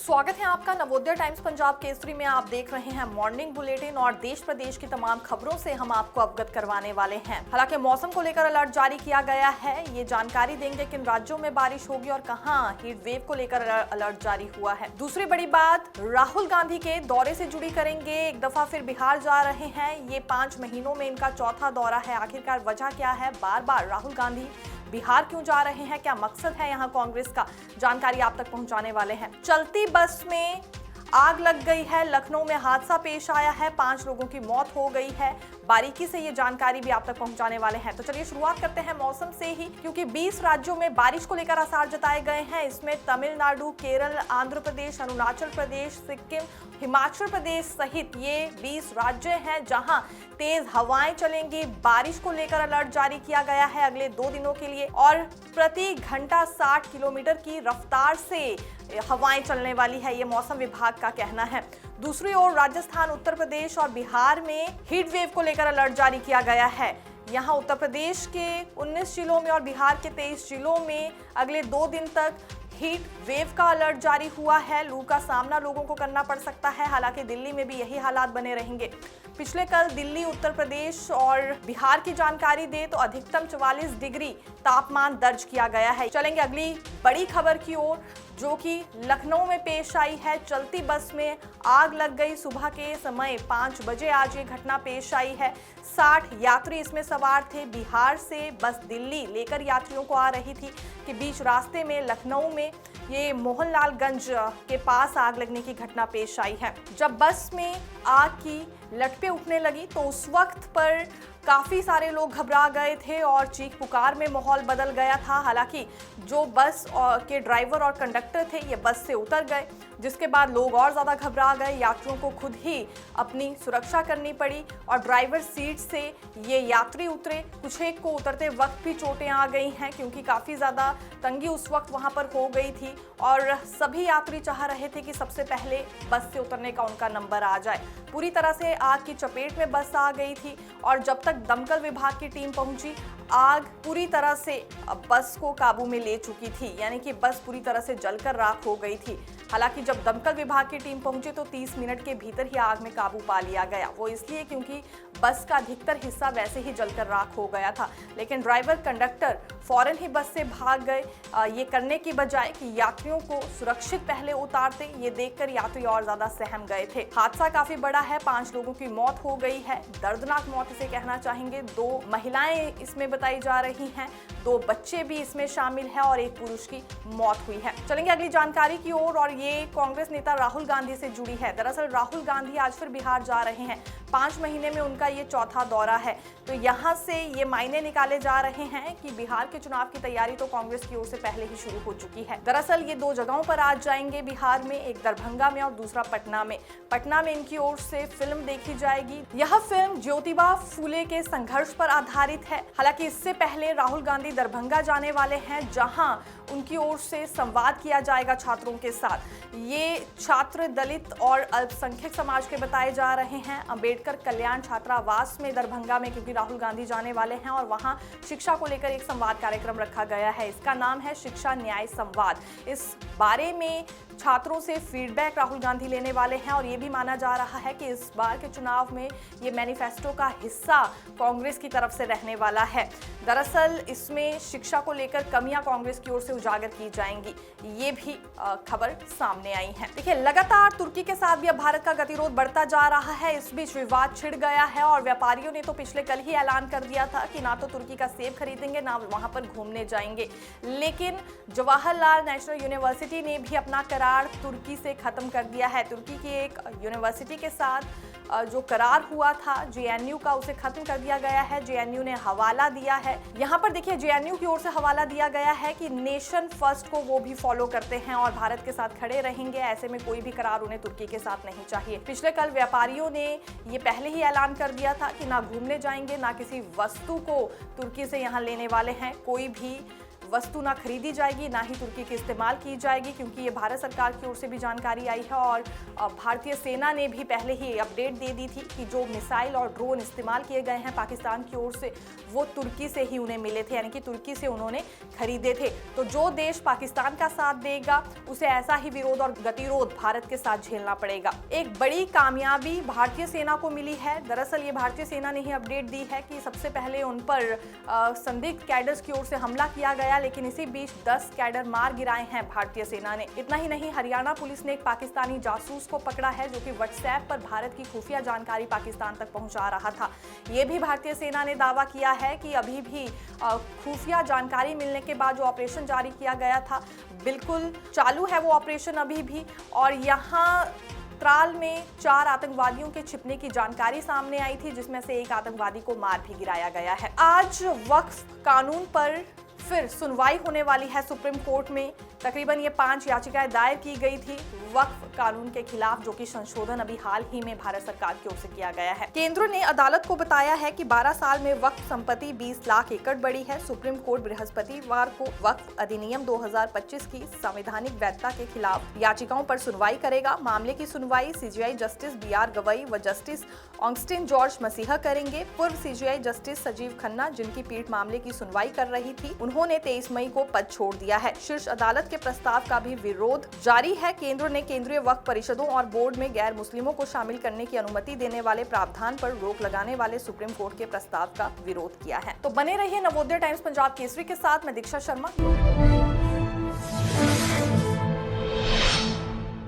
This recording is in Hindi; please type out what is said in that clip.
स्वागत है आपका नवोदय टाइम्स पंजाब केसरी में। आप देख रहे हैं मॉर्निंग बुलेटिन और देश प्रदेश की तमाम खबरों से हम आपको अवगत करवाने वाले हैं। हालांकि मौसम को लेकर अलर्ट जारी किया गया है, ये जानकारी देंगे किन राज्यों में बारिश होगी और कहां हीट वेव को लेकर अलर्ट जारी हुआ है। दूसरी बड़ी बात, राहुल गांधी के दौरे से जुड़ी करेंगे। एक दफा फिर बिहार जा रहे हैं, ये 5 महीनों में इनका चौथा दौरा है। आखिरकार वजह क्या है, बार बार राहुल गांधी बिहार क्यों जा रहे हैं, क्या मकसद है यहाँ कांग्रेस का, जानकारी आप तक पहुंचाने वाले हैं। चलती बस में आग लग गई है, लखनऊ में हादसा पेश आया है, 5 लोगों की मौत हो गई है। बारीकी से ये जानकारी भी आप तक पहुंचाने वाले हैं। तो चलिए शुरुआत करते हैं मौसम से ही, क्योंकि 20 राज्यों में बारिश को लेकर आसार जताए गए हैं। इसमें तमिलनाडु, केरल, आंध्र प्रदेश, अरुणाचल प्रदेश, सिक्किम, हिमाचल प्रदेश सहित ये 20 राज्य हैं जहां तेज हवाएं चलेंगी। बारिश को लेकर अलर्ट जारी किया गया है अगले 2 दिनों के लिए और प्रति घंटा 60 किलोमीटर की रफ्तार से हवाएं चलने वाली है, ये मौसम विभाग का कहना है। दूसरी ओर राजस्थान, उत्तर प्रदेश और बिहार में हीट वेव को लेकर अलर्ट जारी किया गया है। यहाँ उत्तर प्रदेश के 19 जिलों में और बिहार के 23 जिलों में अगले 2 दिन तक हीट वेव का अलर्ट जारी हुआ है। लू का सामना लोगों को करना पड़ सकता है। हालांकि दिल्ली में भी यही हालात बने रहेंगे। पिछले कल दिल्ली, उत्तर प्रदेश और बिहार की जानकारी दे तो अधिकतम 44 डिग्री तापमान दर्ज किया गया है। चलेंगे अगली बड़ी खबर की ओर, जो कि लखनऊ में पेश आई है। चलती बस में आग लग गई। सुबह के समय 5 बजे आज ये घटना पेश आई है। 60 यात्री इसमें सवार थे। बिहार से बस दिल्ली लेकर यात्रियों को आ रही थी कि बीच रास्ते में लखनऊ में ये मोहनलालगंज के पास आग लगने की घटना पेश आई है। जब बस में आग की लपटें उठने लगी तो उस वक्त पर काफ़ी सारे लोग घबरा गए थे और चीख पुकार में माहौल बदल गया था। हालांकि जो बस के ड्राइवर और कंडक्टर थे ये बस से उतर गए, जिसके बाद लोग और ज़्यादा घबरा गए। यात्रियों को खुद ही अपनी सुरक्षा करनी पड़ी और ड्राइवर सीट से ये यात्री उतरे। कुछ एक को उतरते वक्त भी चोटें आ गई हैं, क्योंकि काफ़ी ज़्यादा तंगी उस वक्त वहाँ पर हो गई थी और सभी यात्री चाह रहे थे कि सबसे पहले बस से उतरने का उनका नंबर आ जाए। पूरी तरह से आग की चपेट में बस आ गई थी और जब तक दमकल विभाग की टीम पहुंची, आग पूरी तरह से बस को काबू में ले चुकी थी, यानी कि बस पूरी तरह से जलकर राख हो गई थी। हालांकि जब दमकल विभाग की टीम पहुंची तो 30 मिनट के भीतर ही आग में काबू पा लिया गया। वो इसलिए क्योंकि बस का अधिकतर हिस्सा वैसे ही जलकर राख हो गया था, लेकिन ड्राइवर कंडक्टर फौरन ही बस से भाग गए, ये करने की बजाय कि यात्रियों को सुरक्षित पहले उतारते। ये देखकर यात्री और ज्यादा सहम गए थे। हादसा काफी बड़ा है, 5 लोगों की मौत हो गई है। दर्दनाक मौत इसे कहना चाहेंगे। 2 महिलाएं इसमें बताई जा रही हैं, 2 बच्चे भी इसमें शामिल हैं और 1 पुरुष की मौत हुई है। चलेंगे अगली जानकारी की ओर और ये कांग्रेस नेता राहुल गांधी से जुड़ी है। दरअसल राहुल गांधी आज फिर बिहार जा रहे हैं। 5 महीने में उनका ये चौथा दौरा है। तो यहाँ से ये मायने निकाले जा रहे हैं कि बिहार के चुनाव की तैयारी तो कांग्रेस की ओर से पहले ही शुरू हो चुकी है। दरअसल ये 2 जगहों पर आज जाएंगे बिहार में, एक दरभंगा में और दूसरा पटना में। पटना में इनकी ओर से फिल्म देखी जाएगी। यह फिल्म ज्योतिबा फूले के संघर्ष पर आधारित है। हालांकि इससे पहले राहुल गांधी दरभंगा जाने वाले हैं, जहां उनकी ओर से संवाद किया जाएगा छात्रों के साथ। ये छात्र दलित और अल्पसंख्यक समाज के बताए जा रहे हैं। अंबेडकर कल्याण छात्रावास में दरभंगा में, क्योंकि राहुल गांधी जाने वाले हैं और वहां शिक्षा को लेकर एक संवाद कार्यक्रम रखा गया है। इसका नाम है शिक्षा न्याय संवाद। इस बारे में छात्रों से फीडबैक राहुल गांधी लेने वाले हैं और ये भी माना जा रहा है कि इस बार के चुनाव में ये मैनिफेस्टो का हिस्सा कांग्रेस की तरफ से रहने वाला है। दरअसल इसमें शिक्षा को लेकर कमियां कांग्रेस की ओर से उजागर की जाएंगी, ये भी खबर सामने आई है। देखिए, लगातार तुर्की के साथ भी अब भारत का गतिरोध बढ़ता जा रहा है। इस बीच विवाद छिड़ गया है और व्यापारियों ने तो पिछले कल ही ऐलान कर दिया था कि ना तो तुर्की का सेब खरीदेंगे, ना वहां पर घूमने जाएंगे। लेकिन जवाहरलाल नेशनल यूनिवर्सिटी ने भी अपना करार तुर्की से खत्म कर दिया है। तुर्की की एक यूनिवर्सिटी के साथ जो करार हुआ था जेएनयू का, उसे खत्म कर दिया गया है। जेएनयू ने हवाला दिया है। यहाँ पर देखिए, जेएनयू की ओर से हवाला दिया गया है कि नेशन फर्स्ट को वो भी फॉलो करते हैं और भारत के साथ खड़े रहेंगे। ऐसे में कोई भी करार उन्हें तुर्की के साथ नहीं चाहिए। पिछले कल व्यापारियों ने ये पहले ही ऐलान कर दिया था कि ना घूमने जाएंगे, ना किसी वस्तु को तुर्की से यहाँ लेने वाले हैं। कोई भी वस्तु ना खरीदी जाएगी, ना ही तुर्की की इस्तेमाल की जाएगी, क्योंकि ये भारत सरकार की ओर से भी जानकारी आई है और भारतीय सेना ने भी पहले ही अपडेट दे दी थी कि जो मिसाइल और ड्रोन इस्तेमाल किए गए हैं पाकिस्तान की ओर से वो तुर्की से ही उन्हें मिले थे, यानी कि तुर्की से उन्होंने खरीदे थे। तो जो देश पाकिस्तान का साथ देगा उसे ऐसा ही विरोध और गतिरोध भारत के साथ झेलना पड़ेगा। एक बड़ी कामयाबी भारतीय सेना को मिली है। दरअसल ये भारतीय सेना ने ही अपडेट दी है कि सबसे पहले उन पर संदिग्ध कैडर्स की ओर से हमला किया गया, लेकिन इसी बीच 10 कैडर मार गिराए हैं भारतीय सेना ने। इतना ही नहीं, हरियाणा पुलिस ने एक पाकिस्तानी जासूस को पकड़ा है जो कि व्हाट्सएप पर भारत की खुफिया जानकारी पाकिस्तान तक पहुंचा रहा था। ये भी भारतीय सेना ने दावा किया है कि अभी भी खुफिया जानकारी मिलने के बाद जो ऑपरेशन जारी किया गया था बिल्कुल चालू है वो ऑपरेशन अभी भी। और यहाँ त्राल में 4 आतंकवादियों के छिपने की जानकारी सामने आई थी, जिसमें से एक आतंकवादी को मार भी गिराया गया है। आज वक्फ कानून पर फिर सुनवाई होने वाली है सुप्रीम कोर्ट में। तकरीबन ये 5 याचिकाएं दायर की गई थी वक्फ कानून के खिलाफ, जो कि संशोधन अभी हाल ही में भारत सरकार की ओर से किया गया है। केंद्र ने अदालत को बताया है कि 12 साल में वक्फ संपत्ति 20 लाख एकड़ बढ़ी है। सुप्रीम कोर्ट बृहस्पतिवार को वक्फ अधिनियम 2025 की संवैधानिक वैधता के खिलाफ याचिकाओं पर सुनवाई करेगा। मामले की सुनवाई सीजेआई जस्टिस BR गवई व जस्टिस ऑगस्टिन जॉर्ज मसीहा करेंगे। पूर्व सीजेआई जस्टिस संजीव खन्ना, जिनकी पीठ मामले की सुनवाई कर रही थी, उन्होंने 23 मई को पद छोड़ दिया है। शीर्ष अदालत के प्रस्ताव का भी विरोध जारी है। केंद्र ने केंद्रीय वक्फ परिषदों और बोर्ड में गैर मुस्लिमों को शामिल करने की अनुमति देने वाले प्रावधान पर रोक लगाने वाले सुप्रीम कोर्ट के प्रस्ताव का विरोध किया है। तो बने रहिए नवोदय टाइम्स पंजाब केसरी के साथ। मैं दीक्षा शर्मा।